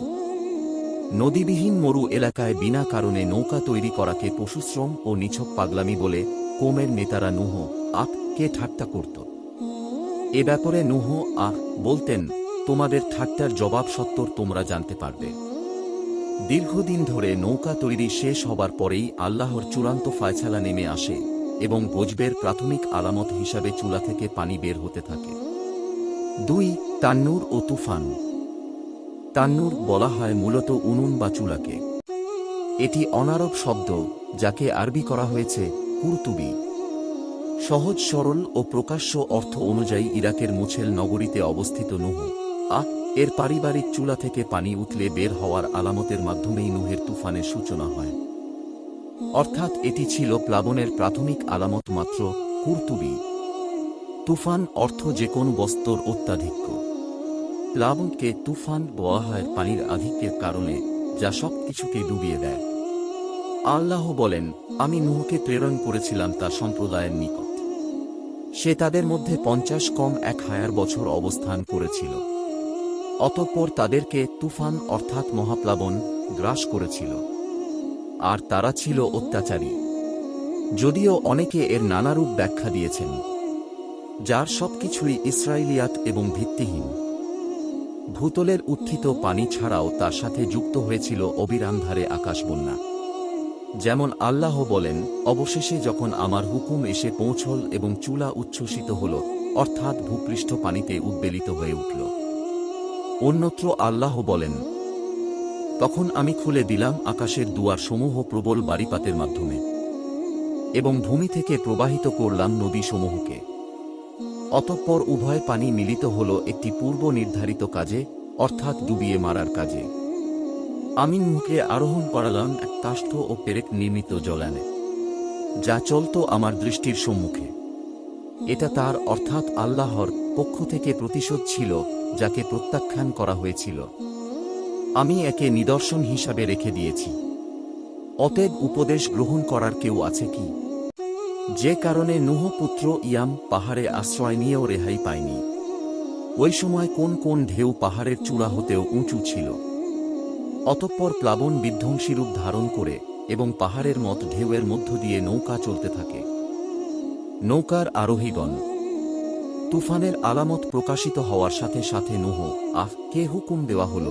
নদীবিহীন মরু এলাকায় বিনা কারণে নৌকা তৈরি করাকে পশুশ্রম ও নিছক পাগলামি বলে কওমের নেতারা নূহ কে ঠাট্টা করত। এ ব্যাপারে নূহ বলতেন, তোমাদের ঠাট্টার জবাব সত্তর তোমরা জানতে পারবে। দীর্ঘদিন ধরে নৌকা তৈরি শেষ হবার পরেই আল্লাহর চূড়ান্ত ফায়সালা নেমে আসে এবং গজবের প্রাথমিক আলামত হিসাবে চুলা থেকে পানি বের হতে থাকে। 2. তান্নুর ও তুফান। তান্নুর বলা হয় মূলত উনুন বা চুলাকে। এটি অনারব শব্দ, যাকে আরবি করা হয়েছে কুরতুবি। সহজ সরল ও প্রকাশ্য অর্থ অনুযায়ী ইরাকের মুছেল নগরীতে অবস্থিত নূহ এর পারিবারিক চুলা থেকে পানি উঠলে বের হওয়ার আলামতের মাধ্যমেই নূহের তুফানের সূচনা হয়। অর্থাৎ এটি ছিল প্লাবনের প্রাথমিক আলামত মাত্র। কুরতুবি। তুফান অর্থ যে কোন বস্তুর অত্যাধিক্য। প্লাবনকে তুফান বলা হয় পানির আধিক্যের কারণে, যা সব কিছুকে ডুবিয়ে দেয়। আল্লাহ বলেন, আমি নূহকে প্রেরণ করেছিলাম তার সম্প্রদায়ের নিকট। সে তাদের মধ্যে 50 কম 1000 বছর অবস্থান করেছিল। অতঃপর তাদেরকে তুফান অর্থাৎ মহাপ্লাবন গ্রাস করেছিল। আর তারা ছিল অত্যাচারী। যদিও অনেকে এর নানারূপ ব্যাখ্যা দিয়েছেন, যার সবকিছুই ইসরাইলিয়াত এবং ভিত্তিহীন। ভূতলের উত্থিত পানি ছাড়াও তার সাথে যুক্ত হয়েছিল অবিরামধারে আকাশবন্যা। যেমন আল্লাহ বলেন, অবশেষে যখন আমার হুকুম এসে পৌঁছল এবং চুলা উচ্ছ্বসিত হল, অর্থাৎ ভূপৃষ্ঠ পানিতে উদ্বেলিত হয়ে উঠল। অন্যত্র আল্লাহ বলেন, তখন আমি খুলে দিলাম আকাশের দুয়ারসমূহ প্রবল বারিপাতের মাধ্যমে এবং ভূমি থেকে প্রবাহিত করলাম নদীসমূহকে। অতঃপর উভয় পানি মিলিত হল একটি পূর্ব নির্ধারিত কাজে, অর্থাৎ ডুবিয়ে মারার কাজে। আমি নূহকে আরোহণ করালাম এক কাষ্ঠ ও পেরেক নির্মিত জলানে। যা চলত আমার দৃষ্টির সম্মুখে। এটা তার অর্থাৎ আল্লাহর পক্ষ থেকে প্রতিশোধ ছিল, যাকে প্রত্যাখ্যান করা হয়েছিল। আমি একে নিদর্শন হিসাবে রেখে দিয়েছি। অতএব উপদেশ গ্রহণ করার কেউ আছে কি? যে কারণে নূহ পুত্র ইয়াম পাহাড়ে আশ্রয় নিয়েও রেহাই পায়নি। ওই সময় কোন কোন ঢেউ পাহাড়ের চূড়া হতেও উঁচু ছিল। অতঃপর প্লাবন বিধ্বংসী রূপ ধারণ করে এবং পাহাড়ের মত ঢেউয়ের মধ্য দিয়ে নৌকা চলতে থাকে। নৌকার আরোহীগণ। তুফানের আলামত প্রকাশিত হওয়ার সাথে সাথে নূহ কে হুকুম দেওয়া হল,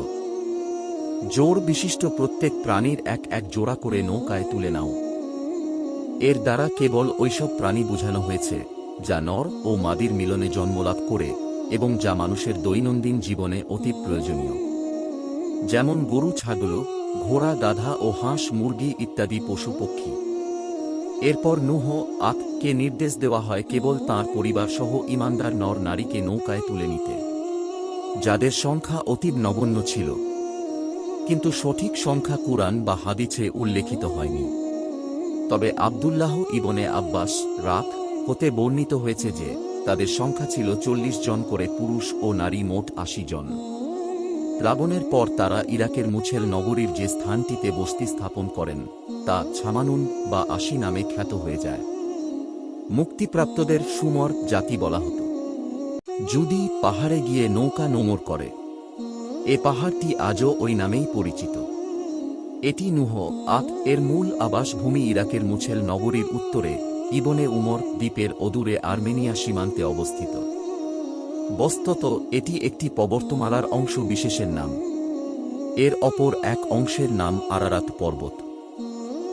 জোর বিশিষ্ট প্রত্যেক প্রাণীর এক এক জোড়া করে নৌকায় তুলে নাও। এর দ্বারা কেবল ওইসব প্রাণী বোঝানো হয়েছে যা নর ও মাদির মিলনে জন্মলাভ করে এবং যা মানুষের দৈনন্দিন জীবনে অতি প্রয়োজনীয়, যেমন গরু, ছাগল, ঘোড়া, গাধা ও হাঁস, মুরগি ইত্যাদি পশু পক্ষী। এরপর নূহ কে নির্দেশ দেওয়া হয় কেবল তাঁর পরিবারসহ ঈমানদার নর নারীকে নৌকায় তুলে নিতে, যাদের সংখ্যা অতীব নগণ্য ছিল, কিন্তু সঠিক সংখ্যা কুরআন বা হাদিসে উল্লেখিত হয়নি। তবে আব্দুল্লাহ ইবনে আব্বাস হতে বর্ণিত হয়েছে যে তাদের সংখ্যা ছিল 40 জন করে, পুরুষ ও নারী মোট 80 জন। প্লাবনের পর তারা ইরাকের মুছেল নগরীর যে স্থানটিতে বসতি স্থাপন করেন তা ছামানুন বা 80 নামে খ্যাত হয়ে যায়। মুক্তিপ্রাপ্তদের সুমর জাতি বলা হতো। যদি পাহাড়ে গিয়ে নৌকা নোঙর করে, এ পাহাড়টি আজও ওই নামেই পরিচিত। এটি নূহ এর মূল আবাসভূমি ইরাকের মুছেল নগরীর উত্তরে ইবনে উমর দ্বীপের অদূরে আর্মেনিয়া সীমান্তে অবস্থিত। বস্তুত এটি একটি পর্বতমালার অংশ বিশেষের নাম। এর অপর এক অংশের নাম আরারাত পর্বত।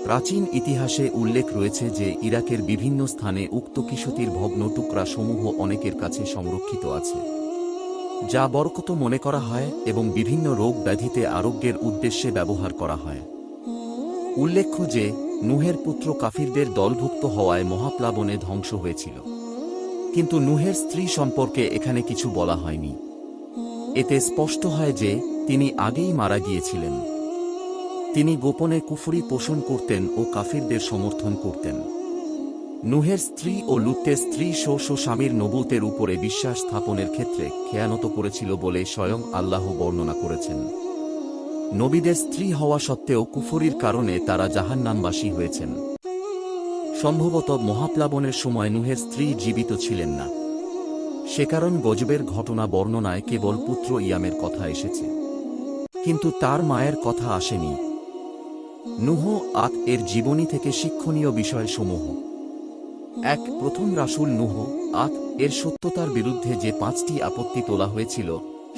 প্রাচীন ইতিহাসে উল্লেখ রয়েছে যে ইরাকের বিভিন্ন স্থানে উক্ত কিশোরীর ভগ্ন টুকরা সমূহ অনেকের কাছে সংরক্ষিত আছে, যা বরকত মনে করা হয় এবং বিভিন্ন রোগ ব্যাধিতে আরোগ্যের উদ্দেশ্যে ব্যবহার করা হয়। উল্লেখ্য যে নূহের পুত্র কাফিরদের দলভুক্ত হওয়ায় মহাপ্লাবনে ধ্বংস হয়েছিল, কিন্তু নূহের স্ত্রী সম্পর্কে এখানে কিছু বলা হয়নি। এতে স্পষ্ট হয় যে তিনি আগেই মারা গিয়েছিলেন। তিনি গোপনে কুফরি পোষণ করতেন ও কাফিরদের সমর্থন করতেন। নূহের স্ত্রী ও লুতের স্ত্রী স্বামীর নবুতের উপরে বিশ্বাস স্থাপনের ক্ষেত্রে খেয়ানত করেছিল বলে স্বয়ং আল্লাহ বর্ণনা করেছেন। নবীদের স্ত্রী হওয়া সত্ত্বেও কুফরির কারণে তারা জাহান্নামবাসী হয়েছেন। সম্ভবত মহাপ্লাবনের সময় নূহের স্ত্রী জীবিত ছিলেন না, সে কারণ গজবের ঘটনা বর্ণনায় কেবল পুত্র ইয়ামের কথা এসেছে, কিন্তু তার মায়ের কথা আসেনি। নূহ এর জীবনী থেকে শিক্ষণীয় বিষয়সমূহ: এক, প্রথম রাসূল নূহ এর সত্যতার বিরুদ্ধে যে 5টি আপত্তি তোলা হয়েছিল,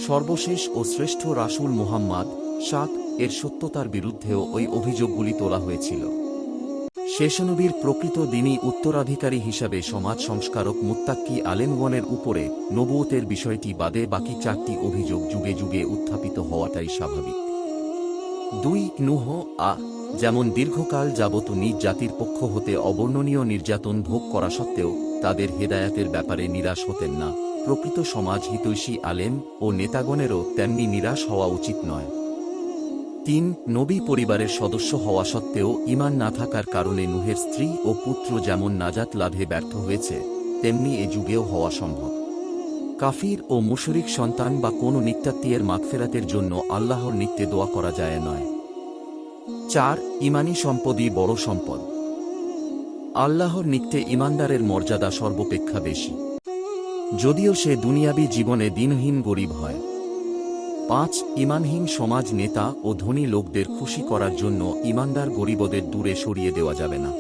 সর্বশেষ ও শ্রেষ্ঠ রাসূল মুহাম্মদ এর সত্যতার বিরুদ্ধেও ওই অভিযোগগুলি তোলা হয়েছিল। শেষনবীর প্রকৃত দিনী উত্তরাধিকারী হিসাবে সমাজ সংস্কারক মুত্তাক্কি আলেমগণের উপরে নবুয়তের বিষয়টি বাদে বাকি 4টি অভিযোগ যুগে যুগে উত্থাপিত হওয়াটাই স্বাভাবিক। 2, নূহ যেমন দীর্ঘকাল যাবত নিজ জাতির পক্ষ হতে অবর্ণনীয় নির্যাতন ভোগ করা সত্ত্বেও তাদের হেদায়াতের ব্যাপারে নিরাশ হতেন না, প্রকৃত সমাজ হিতৈষী আলেম ও নেতাগণেরও তেমনি নিরাশ হওয়া উচিত নয়। 3, নবী পরিবারের সদস্য হওয়া সত্ত্বেও ঈমান না থাকার কারণে নূহের স্ত্রী ও পুত্র যেমন নাজাত লাভে ব্যর্থ হয়েছে, তেমনি এ যুগেও হওয়া সম্ভব। কাফির ও মুশরিক সন্তান বা কোনো নিত্যাত্মীয়ের মাগফিরাতের জন্য আল্লাহর নিত্যে দোয়া করা যায় নয়। 4, ঈমানী সম্পদই বড় সম্পদ। আল্লাহর নিত্যে ঈমানদারের মর্যাদা সর্বাপেক্ষা বেশি, যদিও সে দুনিয়াবী জীবনে দিনহীন গরিব হয়। 5, ঈমানহীন সমাজ নেতা ও ধনী লোকদের খুশি করার জন্য ঈমানদার গরিবদের দূরে সরিয়ে দেওয়া যাবে না।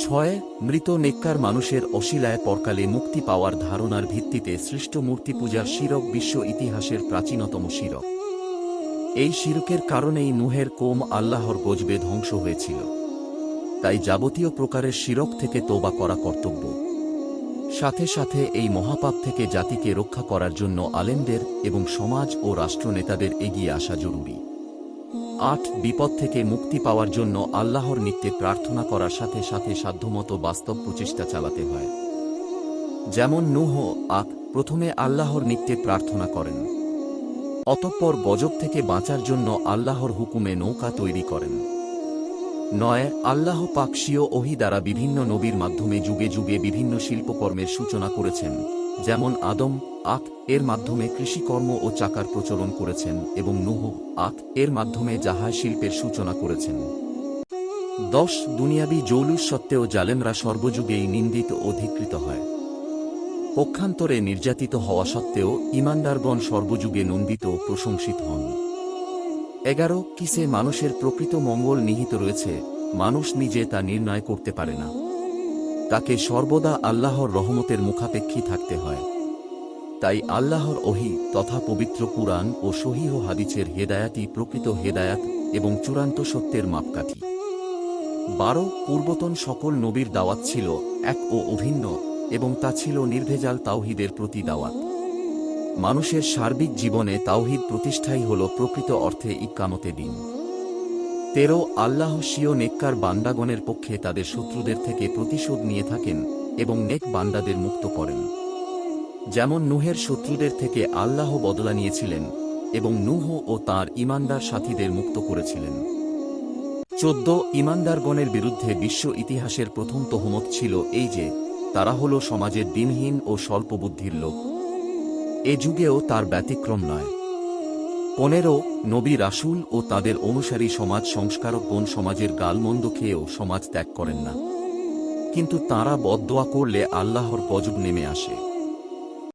6, মৃত নেককার মানুষের অশিলায় পরকালে মুক্তি পাওয়ার ধারণার ভিত্তিতে সৃষ্ট মূর্তি পূজার শিরক বিশ্ব ইতিহাসের প্রাচীনতম শিরক। এই শিরকের কারণেই নূহের কওম আল্লাহর গজবে ধ্বংস হয়েছিল। তাই যাবতীয় প্রকারের শিরক থেকে তওবা করা কর্তব্য। সাথে সাথে এই মহাপাপ থেকে জাতিকে রক্ষা করার জন্য আলেমদের এবং সমাজ ও রাষ্ট্রনেতাদের এগিয়ে আসা জরুরি। 8, বিপদ থেকে মুক্তি পাওয়ার জন্য আল্লাহর নিত্যে প্রার্থনা করার সাথে সাথে সাধ্যমতো বাস্তব প্রচেষ্টা চালাতে হয়। যেমন নূহ প্রথমে আল্লাহর নিত্যে প্রার্থনা করেন, অতঃপর গজব থেকে বাঁচার জন্য আল্লাহর হুকুমে নৌকা তৈরি করেন। 9 আল্লাহ পাক স্বীয় ওহী দ্বারা বিভিন্ন নবীর মাধ্যমে যুগে যুগে বিভিন্ন শিল্পকর্মের সূচনা করেছেন, যেমন আদম এর মাধ্যমে কৃষিকর্ম ও চাকার প্রচলন করেছেন এবং নূহ এর মাধ্যমে জাহাজ শিল্পের সূচনা করেছেন। 10 দুনিয়াবি জৌলুস সত্ত্বেও জালেমরা সর্বযুগেই নিন্দিত ও ধিক্কৃত হয়। পক্ষান্তরে নির্যাতিত হওয়া সত্ত্বেও ঈমানদারগণ সর্বযুগে নন্দিত ও প্রশংসিত হন। 11 কিসে মানুষের প্রকৃত মঙ্গল নিহিত রয়েছে, মানুষ নিজে তা নির্ণয় করতে পারে না। তাকে সর্বদা আল্লাহর রহমতের মুখাপেক্ষী থাকতে হয়। তাই আল্লাহর ওহী তথা পবিত্র কুরআন ও সহিহ হাদিসের হেদায়াতই প্রকৃত হেদায়াত এবং চূড়ান্ত সত্যের মাপকাঠি। 12 পূর্বতন সকল নবীর দাওয়াত ছিল এক ও অভিন্ন, এবং তা ছিল নির্ভেজাল তাওহীদের প্রতি দাওয়াত। মানুষের সার্বিক জীবনে তাওহীদ প্রতিষ্ঠাই হল প্রকৃত অর্থে ইকামতে দিন। 13 আল্লাহ স্বীয় নেককার বান্দাগণের পক্ষে তাদের শত্রুদের থেকে প্রতিশোধ নিয়ে থাকেন এবং নেক বান্দাদের মুক্ত করেন। যেমন নূহের শত্রুদের থেকে আল্লাহ বদলা নিয়েছিলেন এবং নূহ ও তাঁর ঈমানদার সাথীদের মুক্ত করেছিলেন। 14 ঈমানদারগণের বিরুদ্ধে বিশ্ব ইতিহাসের প্রথম তোহমত ছিল এই যে, তারা হল সমাজের দিনহীন ও স্বল্পবুদ্ধির লোক। এ যুগেও তার ব্যতিক্রম নয়। 15 নবী রাসূল ও তাদের অনুসারী সমাজ সংস্কারকগণ সমাজের গালমন্দ খেয়েও সমাজ ত্যাগ করেন না, কিন্তু তাঁরা বদদোয়া করলে আল্লাহর গজব নেমে আসে।